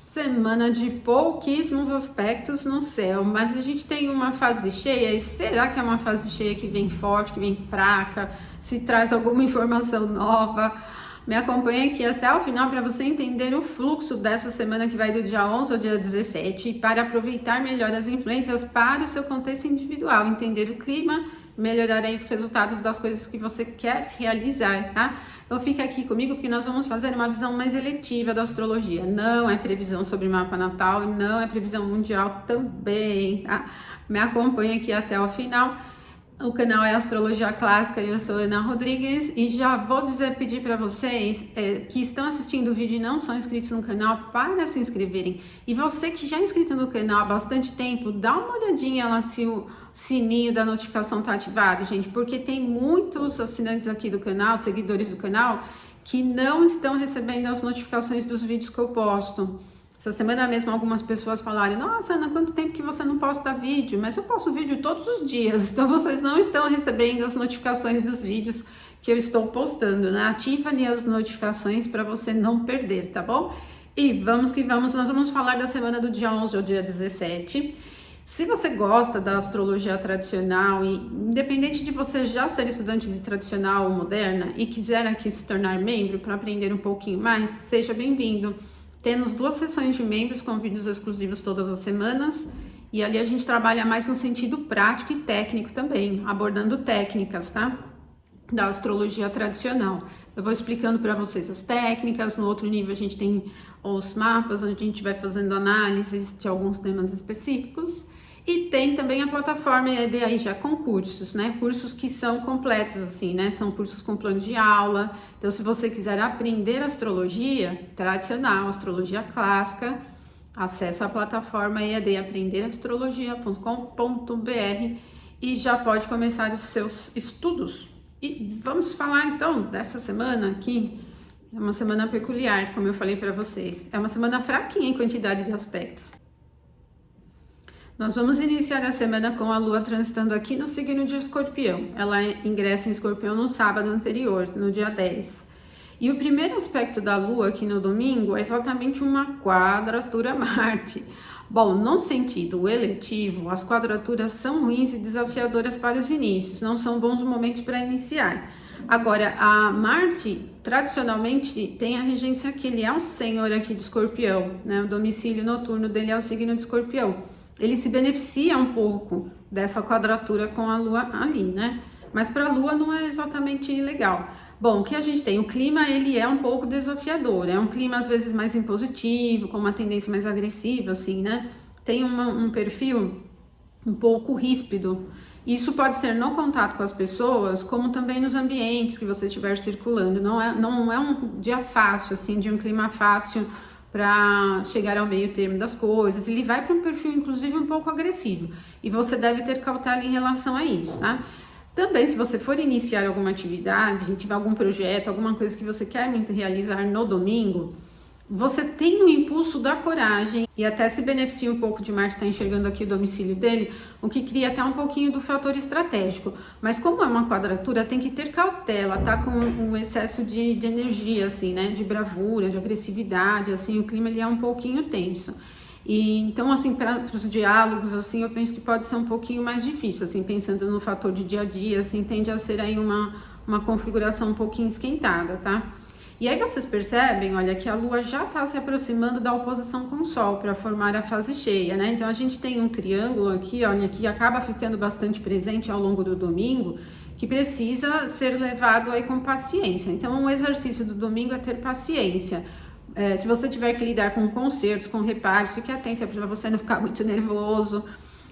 Semana de pouquíssimos aspectos no céu, mas a gente tem uma fase cheia, e será que é uma fase cheia que vem forte, que vem fraca, se traz alguma informação nova? Me acompanha aqui até o final para você entender o fluxo dessa semana que vai do dia 11 ao dia 17 e para aproveitar melhor as influências para o seu contexto individual, entender o clima, melhorar aí os resultados das coisas que você quer realizar, tá? Então fica aqui comigo porque nós vamos fazer uma visão mais eletiva da astrologia. Não é previsão sobre mapa natal, não é previsão mundial também, tá? Me acompanha aqui até o final. O canal é Astrologia Clássica e eu sou Ana Rodrigues e já vou pedir para vocês que estão assistindo o vídeo e não são inscritos no canal para se inscreverem. E você que já é inscrito no canal há bastante tempo, dá uma olhadinha lá se o sininho da notificação tá ativado, gente, porque tem muitos assinantes aqui do canal, seguidores do canal, que não estão recebendo as notificações dos vídeos que eu posto. Essa semana mesmo algumas pessoas falaram: nossa, Ana, quanto tempo que você não posta vídeo? Mas eu posto vídeo todos os dias, então vocês não estão recebendo as notificações dos vídeos que eu estou postando, né? Ativa ali as notificações para você não perder, tá bom? E vamos que vamos, nós vamos falar da semana do dia 11 ao dia 17. Se você gosta da astrologia tradicional e independente de você já ser estudante de tradicional ou moderna e quiser aqui se tornar membro para aprender um pouquinho mais, seja bem-vindo. Temos 2 sessões de membros com vídeos exclusivos todas as semanas e ali a gente trabalha mais no sentido prático e técnico também, abordando técnicas, tá? Da astrologia tradicional. Eu vou explicando para vocês as técnicas, no outro nível a gente tem os mapas, onde a gente vai fazendo análises de alguns temas específicos. E tem também a plataforma EAD aí já com cursos, né? Cursos que são completos, assim, né? São cursos com plano de aula. Então, se você quiser aprender astrologia tradicional, astrologia clássica, acesse a plataforma EAD aprenderastrologia.com.br e já pode começar os seus estudos. E vamos falar então dessa semana aqui. É uma semana peculiar, como eu falei para vocês. É uma semana fraquinha em quantidade de aspectos. Nós vamos iniciar a semana com a Lua transitando aqui no signo de Escorpião. Ela ingressa em Escorpião no sábado anterior, no dia 10. E o primeiro aspecto da Lua aqui no domingo é exatamente uma quadratura Marte. Bom, no sentido eletivo, as quadraturas são ruins e desafiadoras para os inícios, não são bons momentos para iniciar. Agora, a Marte, tradicionalmente, tem a regência que ele é o senhor aqui de Escorpião, né? O domicílio noturno dele é o signo de Escorpião. Ele se beneficia um pouco dessa quadratura com a Lua ali, né? Mas para a Lua não é exatamente legal. Bom, o que a gente tem? O clima, ele é um pouco desafiador. É um clima, às vezes, mais impositivo, com uma tendência mais agressiva, assim, né? Tem um perfil um pouco ríspido. Isso pode ser no contato com as pessoas, como também nos ambientes que você estiver circulando. Não é um dia fácil, assim, de um clima fácil para chegar ao meio termo das coisas. Ele vai para um perfil, inclusive, um pouco agressivo. E você deve ter cautela em relação a isso, tá? Também, se você for iniciar alguma atividade, tiver algum projeto, alguma coisa que você quer muito realizar no domingo, você tem o impulso da coragem e até se beneficia um pouco de Marte estar enxergando aqui o domicílio dele, o que cria até um pouquinho do fator estratégico. Mas como é uma quadratura, tem que ter cautela, tá? Com um excesso de energia, assim, né? De bravura, de agressividade, assim, o clima ele é um pouquinho tenso. E então, assim, para os diálogos, assim, eu penso que pode ser um pouquinho mais difícil, assim, pensando no fator de dia a dia, assim, tende a ser aí uma configuração um pouquinho esquentada, tá? E aí vocês percebem, olha, que a Lua já está se aproximando da oposição com o Sol para formar a fase cheia, né? Então a gente tem um triângulo aqui, olha, que acaba ficando bastante presente ao longo do domingo, que precisa ser levado aí com paciência. Então o exercício do domingo é ter paciência. Se você tiver que lidar com concertos, com reparos, fique atento para você não ficar muito nervoso.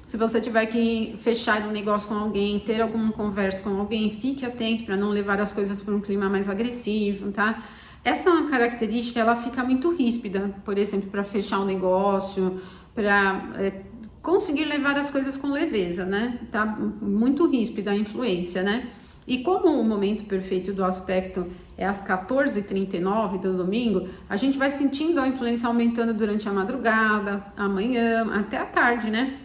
Se você tiver que fechar um negócio com alguém, ter alguma conversa com alguém, fique atento para não levar as coisas para um clima mais agressivo, tá? Essa característica, ela fica muito ríspida, por exemplo, para fechar um negócio, para conseguir levar as coisas com leveza, né? Tá muito ríspida a influência, né? E como o momento perfeito do aspecto é às 14h39 do domingo, a gente vai sentindo a influência aumentando durante a madrugada, amanhã, até a tarde, né?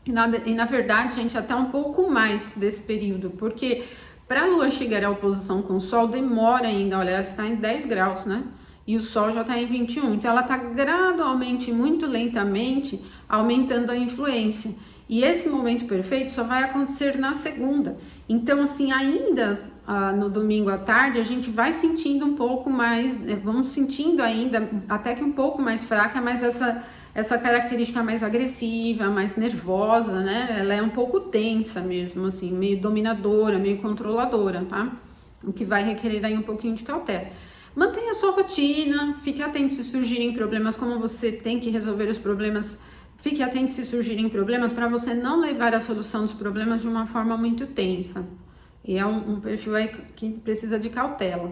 E na verdade, gente, até um pouco mais desse período, porque para a Lua chegar à oposição com o Sol demora ainda, olha, ela está em 10 graus, né? e o Sol já está em 21. Então ela está gradualmente, muito lentamente, aumentando a influência. E esse momento perfeito só vai acontecer na segunda. Então, assim, ainda no domingo à tarde, a gente vai sentindo um pouco mais, vamos sentindo ainda, até que um pouco mais fraca, mas essa característica mais agressiva, mais nervosa, né? Ela é um pouco tensa mesmo, assim, meio dominadora, meio controladora, tá? O que vai requerer aí um pouquinho de cautela. Mantenha a sua rotina, fique atento se surgirem problemas, como você tem que resolver os problemas. Fique atento se surgirem problemas para você não levar a solução dos problemas de uma forma muito tensa. E é um perfil aí que precisa de cautela.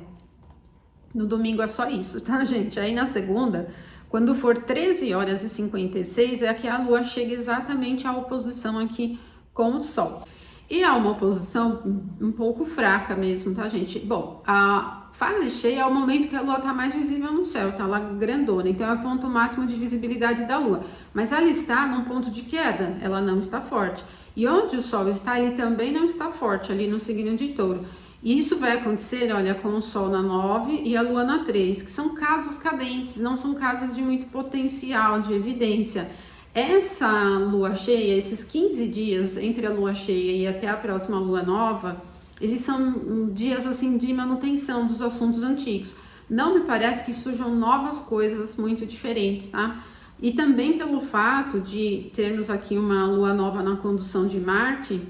No domingo é só isso, tá, gente? Aí na segunda, quando for 13 horas e 56, é que a Lua chega exatamente à oposição aqui com o Sol. E é uma oposição um pouco fraca mesmo, tá, gente? Bom, a fase cheia é o momento que a Lua tá mais visível no céu, tá lá grandona, então é o ponto máximo de visibilidade da Lua. Mas ela está num ponto de queda, ela não está forte. E onde o Sol está, ele também não está forte, ali no signo de Touro. E isso vai acontecer, olha, com o Sol na 9 e a Lua na 3, que são casas cadentes, não são casas de muito potencial, de evidência. Essa lua cheia, esses 15 dias entre a lua cheia e até a próxima lua nova, eles são dias assim de manutenção dos assuntos antigos. Não me parece que surjam novas coisas muito diferentes, tá? E também pelo fato de termos aqui uma lua nova na condução de Marte,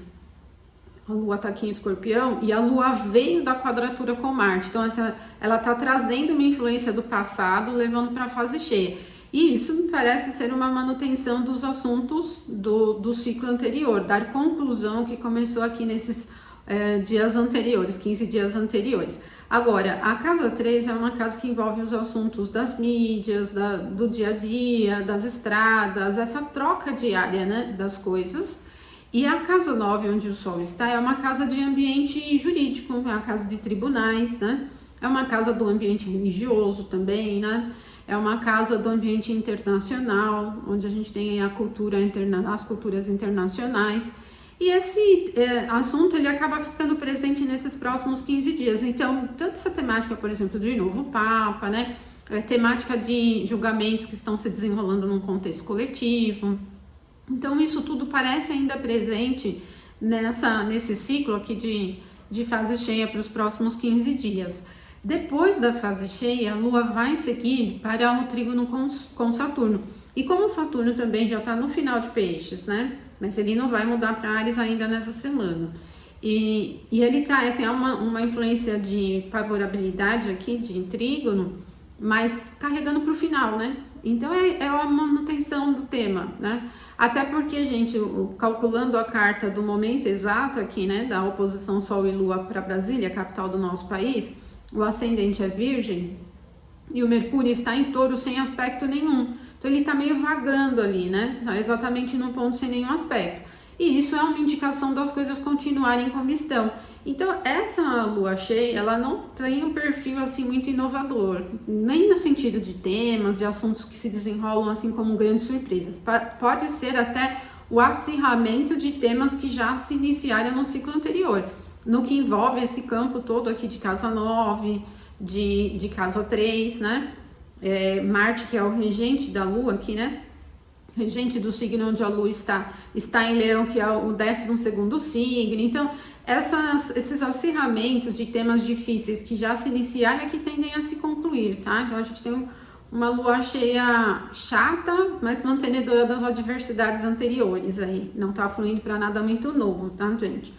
a Lua tá aqui em Escorpião e a Lua veio da quadratura com Marte. Então, ela tá trazendo uma influência do passado, levando para a fase cheia. E isso me parece ser uma manutenção dos assuntos do ciclo anterior, dar conclusão que começou aqui nesses dias anteriores, 15 dias anteriores. Agora, a casa 3 é uma casa que envolve os assuntos das mídias, do dia a dia, das estradas, essa troca diária, né, das coisas. E a casa 9, onde o Sol está, é uma casa de ambiente jurídico, é uma casa de tribunais, né? É uma casa do ambiente religioso também, né? É uma casa do ambiente internacional, onde a gente tem a cultura as culturas internacionais. E esse assunto, ele acaba ficando presente nesses próximos 15 dias. Então, tanto essa temática, por exemplo, de novo Papa, né? Temática de julgamentos que estão se desenrolando num contexto coletivo. Então, isso tudo parece ainda presente nesse ciclo aqui de fase cheia para os próximos 15 dias. Depois da fase cheia, a Lua vai seguir para o trígono com Saturno. E como Saturno também já está no final de Peixes, né? Mas ele não vai mudar para Áries ainda nessa semana. E ele está, assim, é uma influência de favorabilidade aqui, de trígono, mas carregando para o final, né? Então é a manutenção do tema, né? Até porque, gente, calculando a carta do momento exato aqui, né, da oposição Sol e Lua para Brasília, capital do nosso país, o ascendente é Virgem e o Mercúrio está em Touro sem aspecto nenhum. Então ele está meio vagando ali, né? Tá exatamente num ponto sem nenhum aspecto. E isso é uma indicação das coisas continuarem como estão. Então, essa lua cheia, ela não tem um perfil assim muito inovador, nem no sentido de temas, de assuntos que se desenrolam assim como grandes surpresas. Pode ser até o acirramento de temas que já se iniciaram no ciclo anterior, no que envolve esse campo todo aqui de casa 9, de casa 3, né? Marte, que é o regente da lua aqui, né? Regente do signo onde a lua está em Leão, que é o 12º signo. Então, esses acirramentos de temas difíceis que já se iniciaram é que tendem a se concluir, tá? Então, a gente tem uma lua cheia chata, mas mantenedora das adversidades anteriores aí. Não tá fluindo para nada muito novo, tá, gente?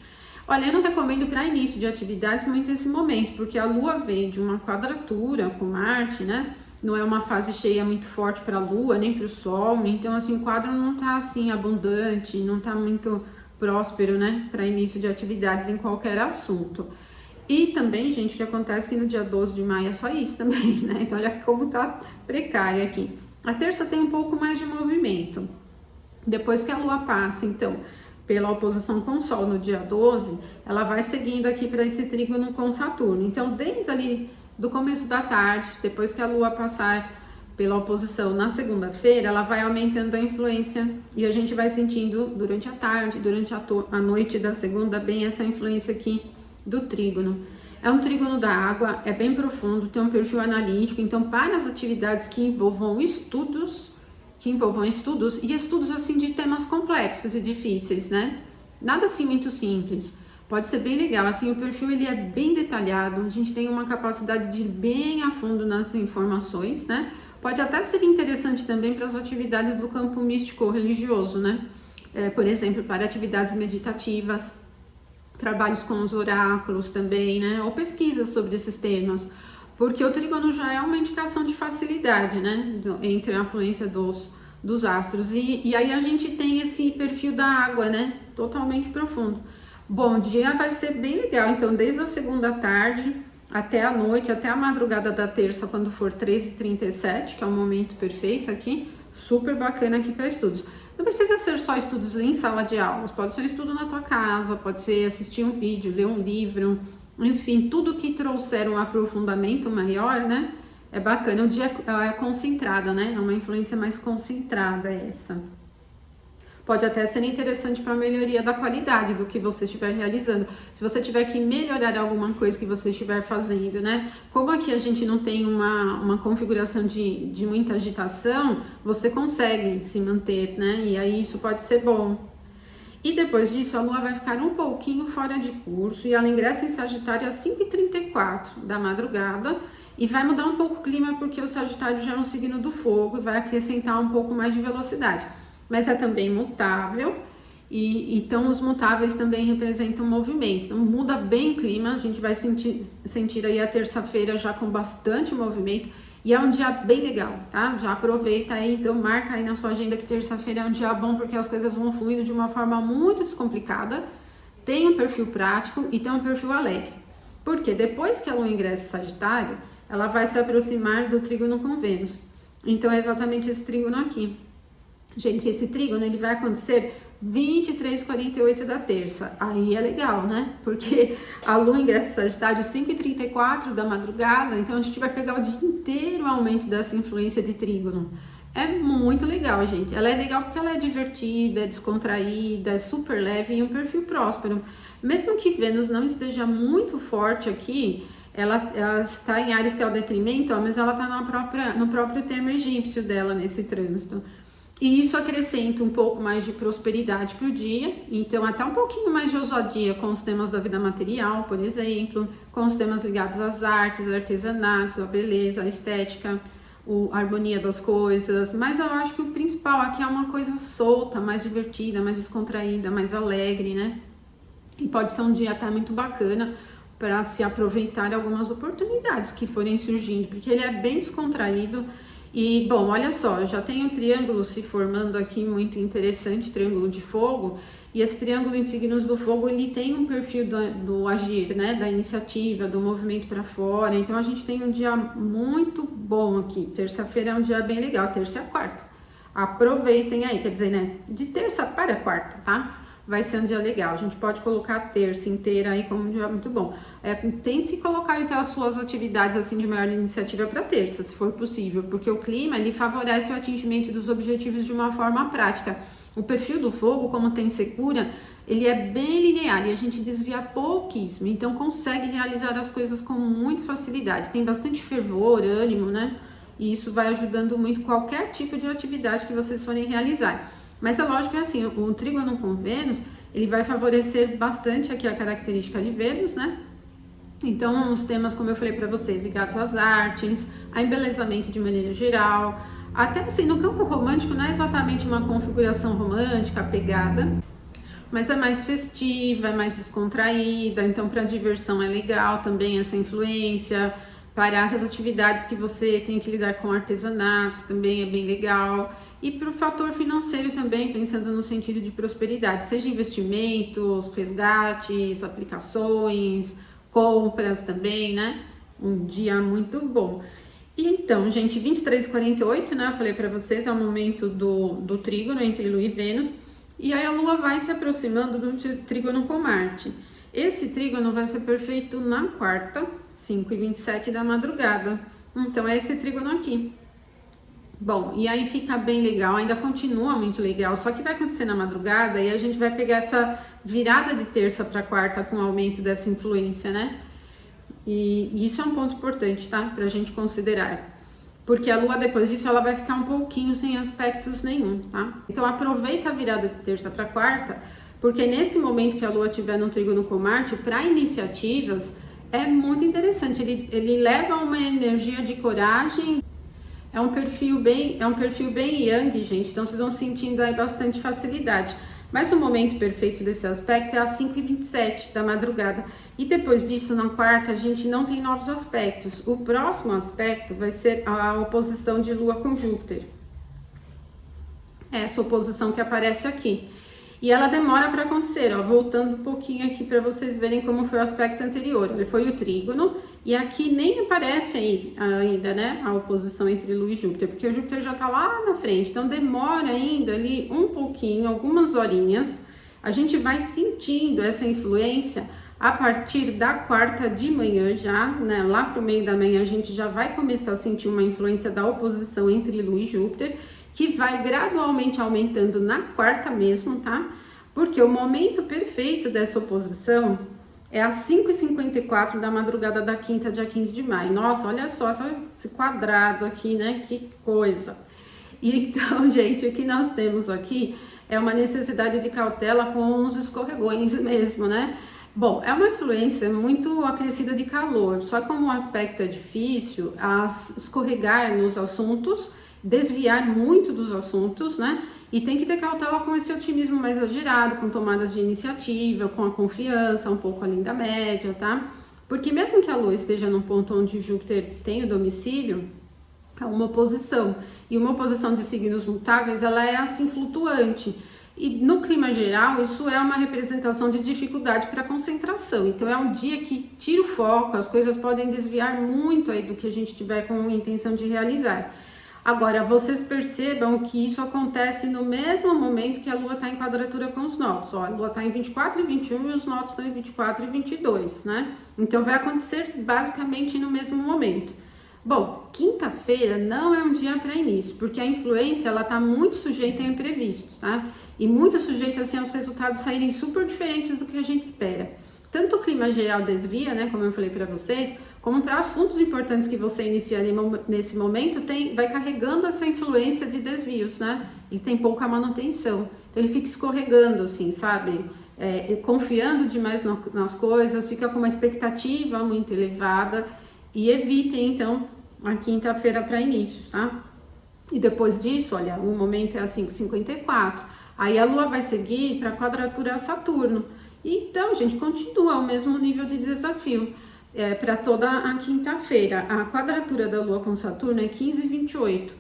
Olha, eu não recomendo para início de atividades muito esse momento, porque a lua veio de uma quadratura com Marte, né? Não é uma fase cheia muito forte para a Lua, nem para o Sol, então assim, o quadro não tá assim abundante, não tá muito próspero, né, para início de atividades em qualquer assunto. E também, gente, o que acontece é que no dia 12 de maio é só isso também, né, então olha como tá precário aqui. A terça tem um pouco mais de movimento. Depois que a Lua passa, então, pela oposição com o Sol no dia 12, ela vai seguindo aqui para esse trígono com Saturno. Então, desde ali do começo da tarde, depois que a Lua passar pela oposição na segunda-feira, ela vai aumentando a influência e a gente vai sentindo durante a tarde, durante a noite da segunda, bem essa influência aqui do trígono. É um trígono da água, é bem profundo, tem um perfil analítico, então para as atividades que envolvam estudos e estudos assim de temas complexos e difíceis, né? Nada assim muito simples. Pode ser bem legal, assim, o perfil ele é bem detalhado, a gente tem uma capacidade de ir bem a fundo nas informações, né? Pode até ser interessante também para as atividades do campo místico religioso, né? Por exemplo, para atividades meditativas, trabalhos com os oráculos também, né? Ou pesquisas sobre esses temas, porque o trígono já é uma indicação de facilidade, né? Entre a influência dos astros. E aí a gente tem esse perfil da água, né? Totalmente profundo. Bom, o dia vai ser bem legal, então desde a segunda tarde até a noite, até a madrugada da terça, quando for 3h37, que é o momento perfeito aqui, super bacana aqui para estudos. Não precisa ser só estudos em sala de aulas, pode ser um estudo na tua casa, pode ser assistir um vídeo, ler um livro, enfim, tudo que trouxer um aprofundamento maior, né? É bacana, o dia é concentrado, né? É uma influência mais concentrada essa. Pode até ser interessante para a melhoria da qualidade do que você estiver realizando. Se você tiver que melhorar alguma coisa que você estiver fazendo, né? Como aqui a gente não tem uma configuração de muita agitação, você consegue se manter, né? E aí isso pode ser bom. E depois disso, a Lua vai ficar um pouquinho fora de curso e ela ingressa em Sagitário às 5h34 da madrugada e vai mudar um pouco o clima porque o Sagitário já é um signo do fogo e vai acrescentar um pouco mais de velocidade. Mas é também mutável, e então os mutáveis também representam movimento. Então muda bem o clima, a gente vai sentir aí a terça-feira já com bastante movimento, e é um dia bem legal, tá? Já aproveita aí, então marca aí na sua agenda que terça-feira é um dia bom, porque as coisas vão fluindo de uma forma muito descomplicada, tem um perfil prático e tem um perfil alegre. Porque depois que a Lua ingressa em Sagitário, ela vai se aproximar do trígono com Vênus. Então é exatamente esse trígono aqui. Gente, esse trígono ele vai acontecer 23h48 da terça. Aí é legal, né? Porque a Lua ingressa em Sagitário 5h34 da madrugada, então a gente vai pegar o dia inteiro o aumento dessa influência de trígono. É muito legal, gente. Ela é legal porque ela é divertida, é descontraída, é super leve e um perfil próspero. Mesmo que Vênus não esteja muito forte aqui, ela está em Áries, que é o detrimento, mas ela está no próprio termo egípcio dela nesse trânsito. E isso acrescenta um pouco mais de prosperidade para o dia, então até um pouquinho mais de ousadia com os temas da vida material, por exemplo, com os temas ligados às artes, artesanatos, à beleza, à estética, a harmonia das coisas. Mas eu acho que o principal aqui é uma coisa solta, mais divertida, mais descontraída, mais alegre, né? E pode ser um dia até muito bacana para se aproveitar algumas oportunidades que forem surgindo, porque ele é bem descontraído. E, bom, olha só, já tem um triângulo se formando aqui muito interessante, triângulo de fogo, e esse triângulo em signos do fogo, ele tem um perfil do agir, né, da iniciativa, do movimento para fora, então a gente tem um dia muito bom aqui, terça-feira é um dia bem legal, terça e a quarta, aproveitem aí, quer dizer, né, de terça para quarta, tá? Vai ser um dia legal, a gente pode colocar a terça inteira aí como um dia muito bom. Tente colocar então as suas atividades assim de maior iniciativa para terça, se for possível, porque o clima ele favorece o atingimento dos objetivos de uma forma prática. O perfil do fogo, como tem secura, ele é bem linear e a gente desvia pouquíssimo, então consegue realizar as coisas com muita facilidade. Tem bastante fervor, ânimo, né? E isso vai ajudando muito qualquer tipo de atividade que vocês forem realizar. Mas é lógico que assim, o trígono com Vênus, ele vai favorecer bastante aqui a característica de Vênus, né? Então, os temas, como eu falei para vocês, ligados às artes, a embelezamento de maneira geral, até assim, no campo romântico não é exatamente uma configuração romântica, pegada, mas é mais festiva, é mais descontraída, então para diversão é legal também essa influência, para essas atividades que você tem que lidar com artesanatos também é bem legal. E para o fator financeiro também, pensando no sentido de prosperidade, seja investimentos, resgates, aplicações, compras também, né? Um dia muito bom. E então, gente, 23h48, né? Eu falei para vocês, é o momento do trígono entre Lua e Vênus. E aí a Lua vai se aproximando do trígono com Marte. Esse trígono vai ser perfeito na quarta, 5h27 da madrugada. Então, é esse trígono aqui. Bom, e aí fica bem legal, ainda continua muito legal, só que vai acontecer na madrugada e a gente vai pegar essa virada de terça para quarta com o aumento dessa influência, né? E isso é um ponto importante, tá? Pra gente considerar. Porque a Lua, depois disso, ela vai ficar um pouquinho sem aspectos nenhum, tá? Então, aproveita a virada de terça para quarta, porque nesse momento que a Lua estiver no trígono com Marte, para iniciativas, é muito interessante. Ele leva uma energia de coragem. É um perfil bem yang, gente. Então, vocês vão sentindo aí bastante facilidade. Mas o momento perfeito desse aspecto é às 5h27 da madrugada. E depois disso, na quarta, a gente não tem novos aspectos. O próximo aspecto vai ser a oposição de Lua com Júpiter. Essa oposição que aparece aqui. E ela demora para acontecer, ó, voltando um pouquinho aqui para vocês verem como foi o aspecto anterior. Ele foi o trígono, e aqui nem aparece aí ainda, né, a oposição entre Lua e Júpiter, porque o Júpiter já tá lá na frente, então demora ainda ali um pouquinho, algumas horinhas. A gente vai sentindo essa influência a partir da quarta de manhã já, né, lá pro meio da manhã a gente já vai começar a sentir uma influência da oposição entre Lua e Júpiter, que vai gradualmente aumentando na quarta mesmo, tá? Porque o momento perfeito dessa oposição é às 5h54 da madrugada da quinta, dia 15 de maio. Nossa, olha só esse quadrado aqui, né? Que coisa! E então, gente, o que nós temos aqui é uma necessidade de cautela com os escorregões mesmo, né? Bom, é uma influência muito acrescida de calor, só que como o aspecto é difícil, escorregar nos assuntos, desviar muito dos assuntos, né? E tem que ter cautela com esse otimismo mais exagerado, com tomadas de iniciativa, com a confiança um pouco além da média, tá? Porque mesmo que a Lua esteja num ponto onde Júpiter tem o domicílio, é uma oposição. E uma oposição de signos mutáveis, ela é assim flutuante. E no clima geral, isso é uma representação de dificuldade para concentração. Então é um dia que tira o foco, as coisas podem desviar muito aí do que a gente tiver com intenção de realizar. Agora, vocês percebam que isso acontece no mesmo momento que a Lua está em quadratura com os nodos. Ó, a Lua está em 24 e 21 e os nodos estão em 24 e 22, né? Então, vai acontecer basicamente no mesmo momento. Bom, quinta-feira não é um dia para início, porque a influência ela está muito sujeita a imprevistos, tá? E muito sujeita assim, aos resultados saírem super diferentes do que a gente espera. Tanto o clima geral desvia, né, como eu falei para vocês, como para assuntos importantes que você inicia nesse momento, vai carregando essa influência de desvios, né? Ele tem pouca manutenção, então ele fica escorregando, assim, sabe? Confiando demais nas coisas, fica com uma expectativa muito elevada e evitem, então, a quinta-feira para inícios, tá? E depois disso, olha, o momento é às 5h54, aí a Lua vai seguir para a quadratura a Saturno. Então, gente, continua o mesmo nível de desafio para toda a quinta-feira. A quadratura da Lua com Saturno é 15h28.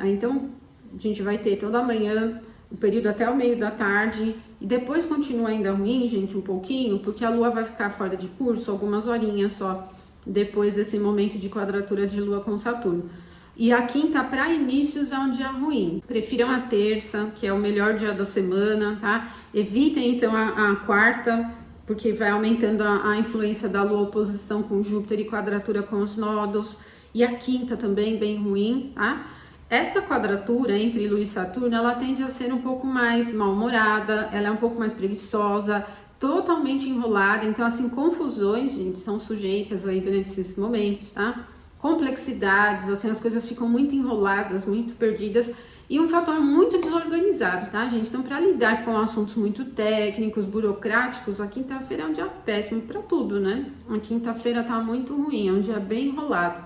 Então, a gente vai ter toda a manhã, o período até o meio da tarde. E depois continua ainda ruim, gente, um pouquinho, porque a Lua vai ficar fora de curso algumas horinhas só depois desse momento de quadratura de Lua com Saturno. E a quinta, para inícios, é um dia ruim. Prefiram a terça, que é o melhor dia da semana, tá? Evitem, então, a quarta, porque vai aumentando a influência da Lua, oposição com Júpiter e quadratura com os nodos. E a quinta também, bem ruim, tá? Essa quadratura entre Lua e Saturno, ela tende a ser um pouco mais mal-humorada, ela é um pouco mais preguiçosa, totalmente enrolada. Então, assim, confusões, gente, são sujeitas aí durante esses momentos, tá? Complexidades, assim, as coisas ficam muito enroladas, muito perdidas e um fator muito desorganizado, tá, gente? Então, para lidar com assuntos muito técnicos, burocráticos, a quinta-feira é um dia péssimo para tudo, né? A quinta-feira tá muito ruim, é um dia bem enrolado.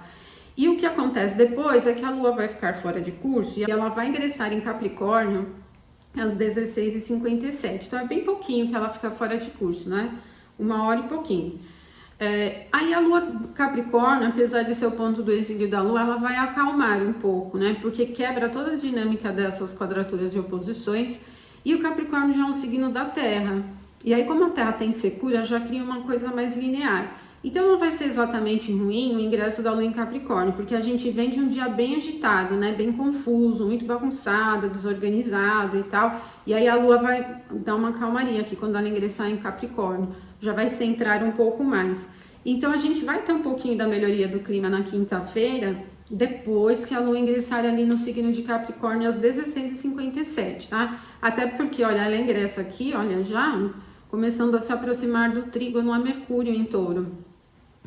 E o que acontece depois é que a Lua vai ficar fora de curso e ela vai ingressar em Capricórnio às 16h57. Então, é bem pouquinho que ela fica fora de curso, né? 1 hora e pouquinho. Aí a Lua Capricórnio, apesar de ser o ponto do exílio da Lua, ela vai acalmar um pouco, né? Porque quebra toda a dinâmica dessas quadraturas e oposições. E o Capricórnio já é um signo da Terra. E aí, como a Terra tem secura, já cria uma coisa mais linear. Então, não vai ser exatamente ruim o ingresso da Lua em Capricórnio, porque a gente vem de um dia bem agitado, né? Bem confuso, muito bagunçado, desorganizado e tal. E aí a Lua vai dar uma calmaria aqui quando ela ingressar em Capricórnio. Já vai centrar um pouco mais. Então, a gente vai ter um pouquinho da melhoria do clima na quinta-feira, depois que a Lua ingressar ali no signo de Capricórnio às 16h57, tá? Até porque, olha, ela ingressa aqui, olha, já começando a se aproximar do trígono a Mercúrio em Touro.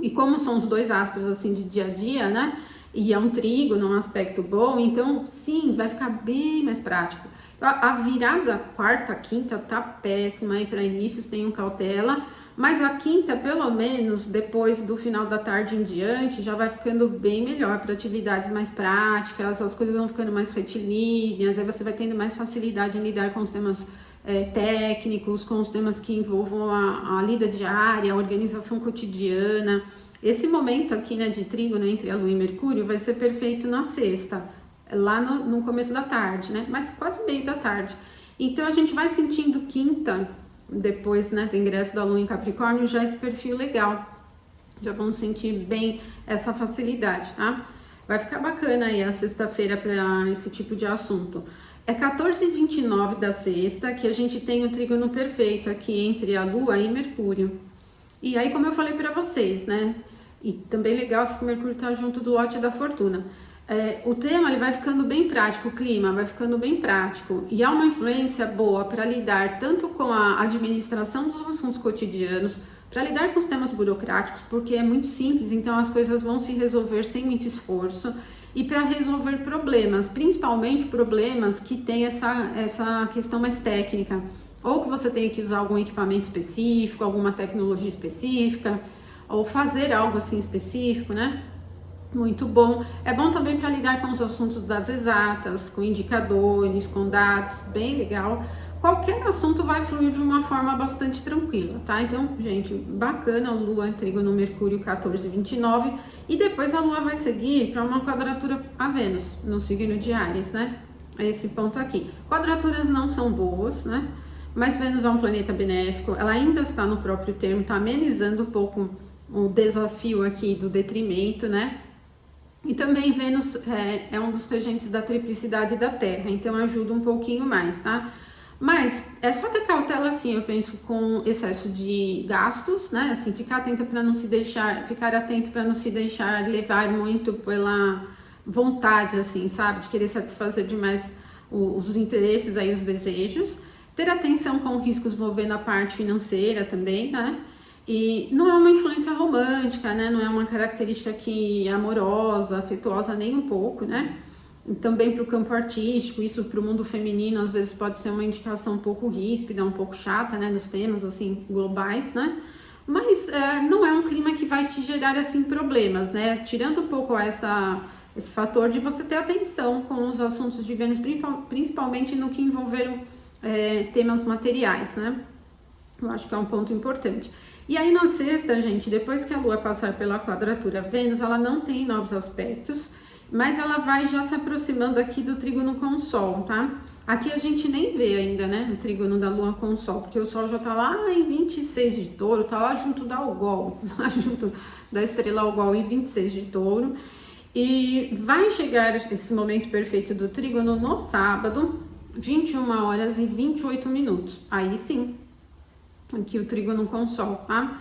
E como são os dois astros assim de dia a dia, né? E é um trígono, um aspecto bom, então sim, vai ficar bem mais prático. A virada quarta, quinta tá péssima aí para inícios, tenham cautela, mas a quinta, pelo menos, depois do final da tarde em diante, já vai ficando bem melhor para atividades mais práticas, as coisas vão ficando mais retilíneas, aí você vai tendo mais facilidade em lidar com os temas técnicos, com os temas que envolvam a lida diária, a organização cotidiana. Esse momento aqui, né, de trígono entre a Lua e Mercúrio vai ser perfeito na sexta, lá no começo da tarde, né, mas quase meio da tarde. Então a gente vai sentindo quinta, depois, né, do ingresso da Lua em Capricórnio, já esse perfil legal. Já vamos sentir bem essa facilidade, tá? Vai ficar bacana aí a sexta-feira para esse tipo de assunto. É 14h29 da sexta que a gente tem o trígono perfeito aqui entre a Lua e Mercúrio. E aí, como eu falei para vocês, né? E também legal que o Mercúrio tá junto do lote da fortuna. O tema ele vai ficando bem prático, o clima vai ficando bem prático. E há uma influência boa para lidar tanto com a administração dos assuntos cotidianos, para lidar com os temas burocráticos, porque é muito simples, então as coisas vão se resolver sem muito esforço. E para resolver problemas, principalmente problemas que tem essa questão mais técnica, ou que você tenha que usar algum equipamento específico, alguma tecnologia específica, ou fazer algo assim específico, né? Muito bom. É bom também para lidar com os assuntos das exatas, com indicadores, com dados, bem legal. Qualquer assunto vai fluir de uma forma bastante tranquila, tá? Então, gente, bacana, o Lua em trígono Mercúrio 14h29 e depois a Lua vai seguir para uma quadratura a Vênus, no signo de Áries, né? Esse ponto aqui. Quadraturas não são boas, né? Mas Vênus é um planeta benéfico, ela ainda está no próprio termo, está amenizando um pouco o desafio aqui do detrimento, né? E também Vênus é um dos regentes da triplicidade da Terra, então ajuda um pouquinho mais, tá? Mas é só ter cautela, assim, eu penso, com excesso de gastos, né? Assim, ficar atento para não se deixar levar muito pela vontade, assim, sabe? De querer satisfazer demais os interesses aí, os desejos. Ter atenção com riscos envolvendo a parte financeira também, né? E não é uma influência romântica, né? Não é uma característica que é amorosa, afetuosa nem um pouco, né? E também para o campo artístico, isso para o mundo feminino às vezes pode ser uma indicação um pouco ríspida, um pouco chata, né? Nos temas assim globais, né? Mas não é um clima que vai te gerar assim problemas, né? Tirando um pouco esse fator de você ter atenção com os assuntos de Vênus, principalmente no que envolveram temas materiais, né? Eu acho que é um ponto importante. E aí na sexta, gente, depois que a Lua passar pela quadratura Vênus, ela não tem novos aspectos, mas ela vai já se aproximando aqui do trígono com o Sol, tá? Aqui a gente nem vê ainda, né, o trígono da Lua com o Sol, porque o Sol já tá lá em 26 de Touro, tá lá junto da Algol, lá junto da estrela Algol em 26 de Touro. E vai chegar esse momento perfeito do trígono no sábado, 21h28. Aí sim, aqui o trígono com o Sol, tá?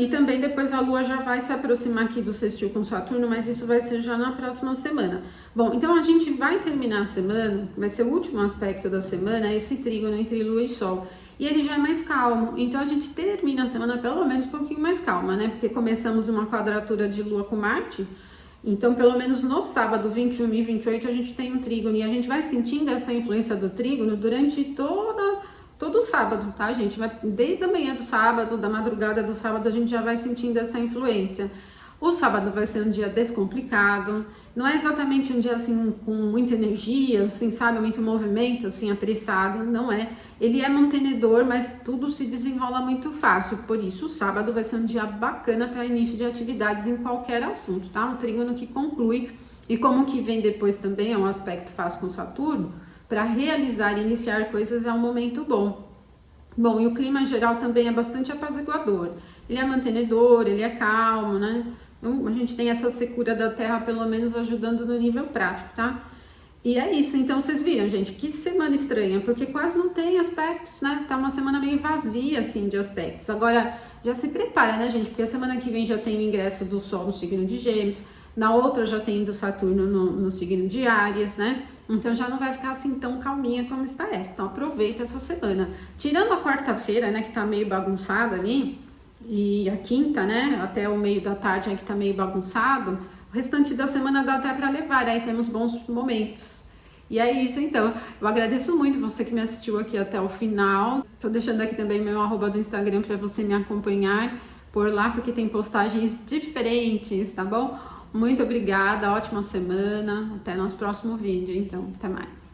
E também depois a Lua já vai se aproximar aqui do sextil com Saturno, mas isso vai ser já na próxima semana. Bom, então a gente vai terminar a semana, vai ser o último aspecto da semana, esse trígono entre Lua e Sol. E ele já é mais calmo, então a gente termina a semana pelo menos um pouquinho mais calma, né? Porque começamos uma quadratura de Lua com Marte, então pelo menos no sábado 21 e 28 a gente tem um trígono, e a gente vai sentindo essa influência do trígono durante todo o sábado, tá, gente? Desde a manhã do sábado, da madrugada do sábado, a gente já vai sentindo essa influência. O sábado vai ser um dia descomplicado, não é exatamente um dia assim com muita energia, assim, sabe, muito movimento, assim, apressado, não é. Ele é mantenedor, mas tudo se desenrola muito fácil, por isso o sábado vai ser um dia bacana para início de atividades em qualquer assunto, tá? Um trígono que conclui, e como que vem depois também é um aspecto fácil com Saturno, para realizar e iniciar coisas é um momento bom. Bom, e o clima geral também é bastante apaziguador. Ele é mantenedor, ele é calmo, né? Então, a gente tem essa secura da Terra, pelo menos, ajudando no nível prático, tá? E é isso, então vocês viram, gente, que semana estranha, porque quase não tem aspectos, né? Tá uma semana meio vazia, assim, de aspectos. Agora, já se prepara, né, gente? Porque a semana que vem já tem o ingresso do Sol no signo de Gêmeos, na outra já tem do Saturno no signo de Áries, né? Então já não vai ficar assim tão calminha como está essa. Então aproveita essa semana. Tirando a quarta-feira, né, que tá meio bagunçada ali, e a quinta, né, até o meio da tarde aí que tá meio bagunçado, o restante da semana dá até para levar, aí temos bons momentos. E é isso então, eu agradeço muito você que me assistiu aqui até o final. Tô deixando aqui também meu arroba do Instagram para você me acompanhar por lá, porque tem postagens diferentes, tá bom? Muito obrigada, ótima semana, até nosso próximo vídeo, então, até mais.